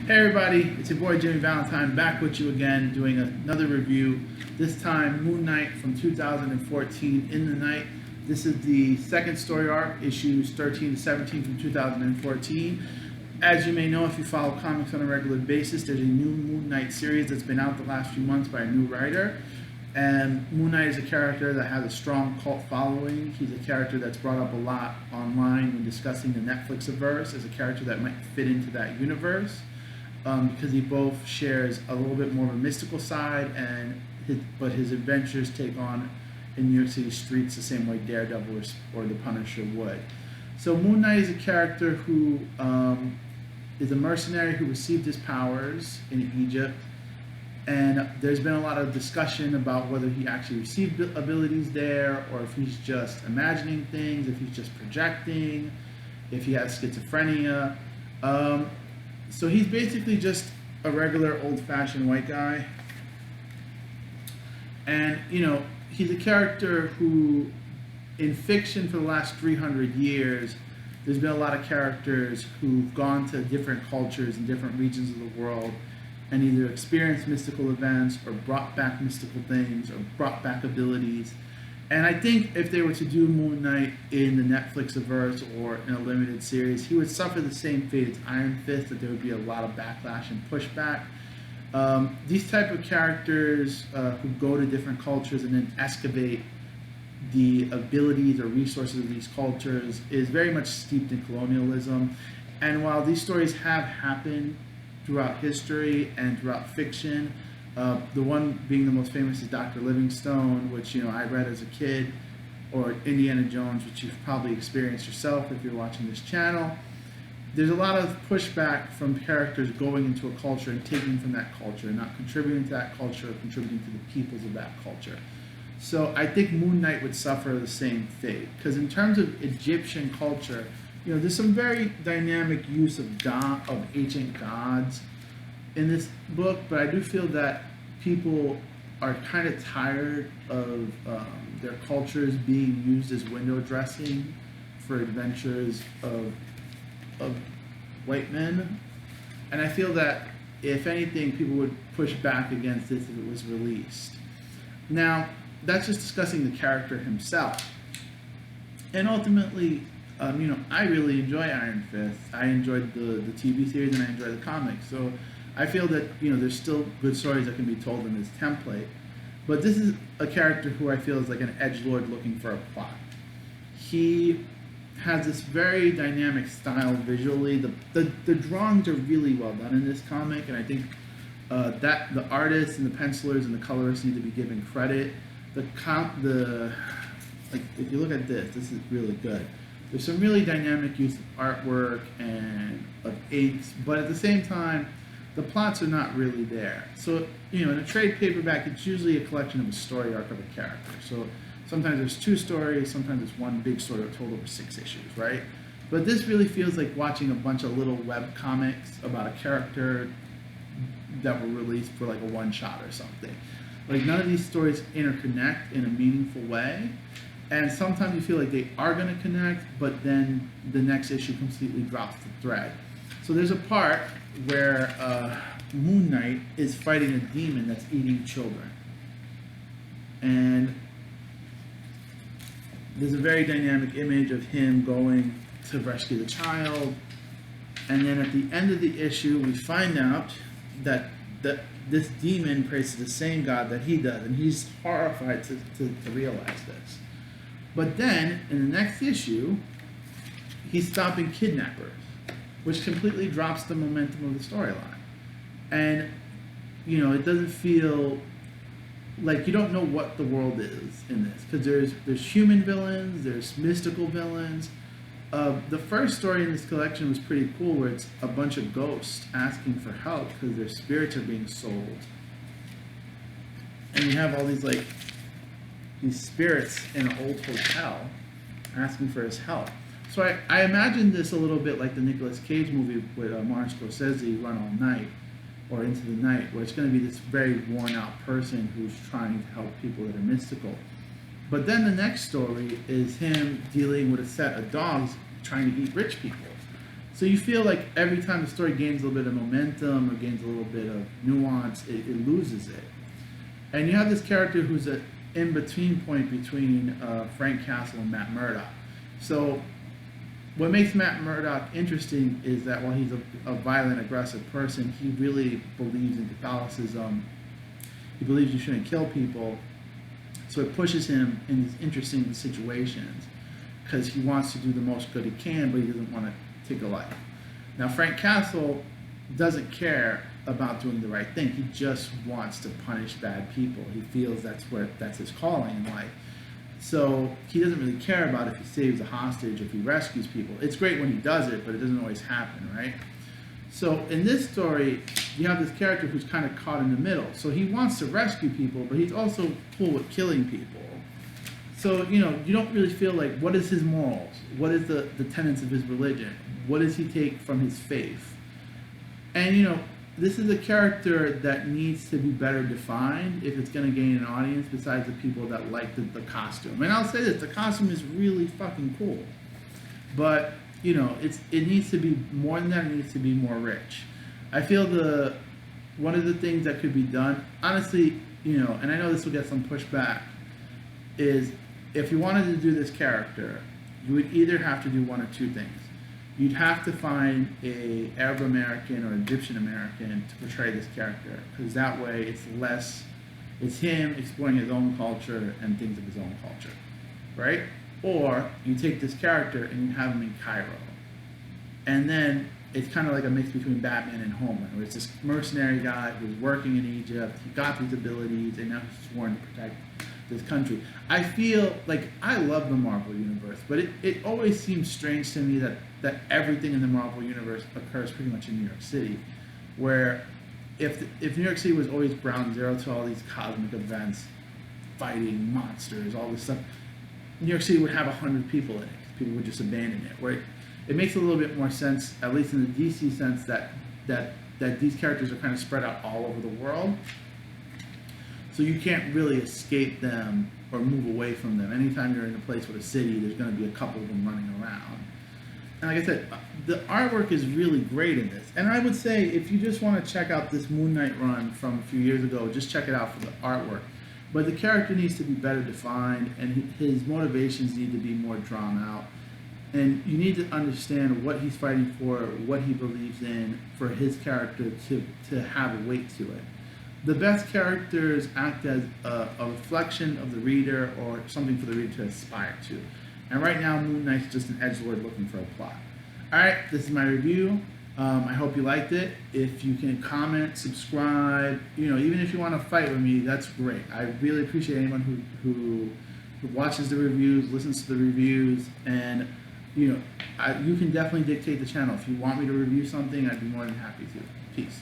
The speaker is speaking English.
Hey everybody, it's your boy Jimmy Valentine back with you again doing another review. This time Moon Knight from 2014 In the Night. This is the second story arc, issues 13 to 17 from 2014. As you may know if you follow comics on a regular basis, there's a new Moon Knight series that's been out the last few months by a new writer. And Moon Knight is a character that has a strong cult following. He's a character that's brought up a lot online when discussing the Netflix-averse as a character that might fit into that universe. Because he both shares a little bit more of a mystical side, but his adventures take on in New York City streets the same way Daredevil or the Punisher would. So Moon Knight is a character who is a mercenary who received his powers in Egypt, and there's been a lot of discussion about whether he actually received abilities there, or if he's just imagining things, if he's just projecting, if he has schizophrenia. So he's basically just a regular old-fashioned white guy. And, he's a character who, in fiction for the last 300 years, there's been a lot of characters who've gone to different cultures and different regions of the world and either experienced mystical events or brought back mystical things or brought back abilities. And I think if they were to do Moon Knight in the Netflix-averse or in a limited series, he would suffer the same fate as Iron Fist, that there would be a lot of backlash and pushback. These type of characters who go to different cultures and then excavate the abilities or resources of these cultures is very much steeped in colonialism. And while these stories have happened throughout history and throughout fiction, the one being the most famous is Dr. Livingstone, which I read as a kid, or Indiana Jones, which you've probably experienced yourself if you're watching this channel. There's a lot of pushback from characters going into a culture and taking from that culture, and not contributing to that culture or contributing to the peoples of that culture. So I think Moon Knight would suffer the same fate, because in terms of Egyptian culture, there's some very dynamic use of ancient gods in this book, but I do feel that people are kind of tired of their cultures being used as window dressing for adventures of white men. And I feel that, if anything, people would push back against this if it was released. Now, that's just discussing the character himself. And ultimately, I really enjoy Iron Fist. I enjoyed the TV series and I enjoy the comics. So I feel that, there's still good stories that can be told in this template. But this is a character who I feel is like an edgelord looking for a plot. He has this very dynamic style visually. The drawings are really well done in this comic, and I think that the artists and the pencilers and the colorists need to be given credit. If you look at this is really good. There's some really dynamic use of artwork and of inks, but at the same time, the plots are not really there. So, in a trade paperback, it's usually a collection of a story arc of a character. So sometimes there's two stories, sometimes it's one big story told over 6 issues, right? But this really feels like watching a bunch of little web comics about a character that were released for like a one-shot or something. Like, none of these stories interconnect in a meaningful way. And sometimes you feel like they are going to connect, but then the next issue completely drops the thread. So there's a part where Moon Knight is fighting a demon that's eating children. And there's a very dynamic image of him going to rescue the child. And then at the end of the issue, we find out that this demon prays to the same god that he does. And he's horrified to realize this. But then, in the next issue, he's stopping kidnappers, which completely drops the momentum of the storyline. And, it doesn't feel like you don't know what the world is in this, because there's human villains, there's mystical villains. The first story in this collection was pretty cool, where it's a bunch of ghosts asking for help because their spirits are being sold. And you have all these spirits in an old hotel asking for his help. So I imagine this a little bit like the Nicolas Cage movie with Martin Scorsese, Run All Night, or Into the Night, where it's going to be this very worn out person who's trying to help people that are mystical. But then the next story is him dealing with a set of dogs trying to eat rich people. So you feel like every time the story gains a little bit of momentum or gains a little bit of nuance, it loses it. And you have this character who's an in-between point between Frank Castle and Matt Murdock. So what makes Matt Murdock interesting is that while he's a violent, aggressive person, he really believes in Catholicism. He believes you shouldn't kill people. So it pushes him in these interesting situations because he wants to do the most good he can, but he doesn't want to take a life. Now, Frank Castle doesn't care about doing the right thing. He just wants to punish bad people. He feels that's his calling in life. So he doesn't really care about if he saves a hostage or if he rescues people. It's great when he does it, but it doesn't always happen, right? So in this story, you have this character who's kind of caught in the middle. So he wants to rescue people, but he's also cool with killing people. So, you don't really feel like, what is his morals? What is the tenets of his religion? What does he take from his faith? And, this is a character that needs to be better defined if it's going to gain an audience besides the people that like the costume. And I'll say this, the costume is really fucking cool. But, it needs to be more than that. It needs to be more rich. I feel one of the things that could be done, honestly, and I know this will get some pushback, is if you wanted to do this character, you would either have to do one or two things. You'd have to find a Arab American or Egyptian American to portray this character, because that way it's him exploring his own culture and things of his own culture, right? Or you take this character and you have him in Cairo, and then it's kind of like a mix between Batman and Homer, where it's this mercenary guy who's working in Egypt, he got these abilities, and now he's sworn to protect this country. I feel like I love the Marvel Universe, but it always seems strange to me that everything in the Marvel Universe occurs pretty much in New York City, where if New York City was always ground zero to all these cosmic events, fighting monsters, all this stuff, New York City would have 100 people in it. People would just abandon it. Where it makes a little bit more sense, at least in the DC sense, that these characters are kind of spread out all over the world. So you can't really escape them or move away from them. Anytime you're in a place with a city, there's going to be a couple of them running around. And like I said, the artwork is really great in this. And I would say if you just want to check out this Moon Knight run from a few years ago, just check it out for the artwork. But the character needs to be better defined, and his motivations need to be more drawn out. And you need to understand what he's fighting for, what he believes in, for his character to have a weight to it. The best characters act as a reflection of the reader or something for the reader to aspire to. And right now, Moon Knight's just an edgelord looking for a plot. Alright, this is my review. I hope you liked it. If you can comment, subscribe, even if you want to fight with me, that's great. I really appreciate anyone who watches the reviews, listens to the reviews, and you can definitely dictate the channel. If you want me to review something, I'd be more than happy to. Peace.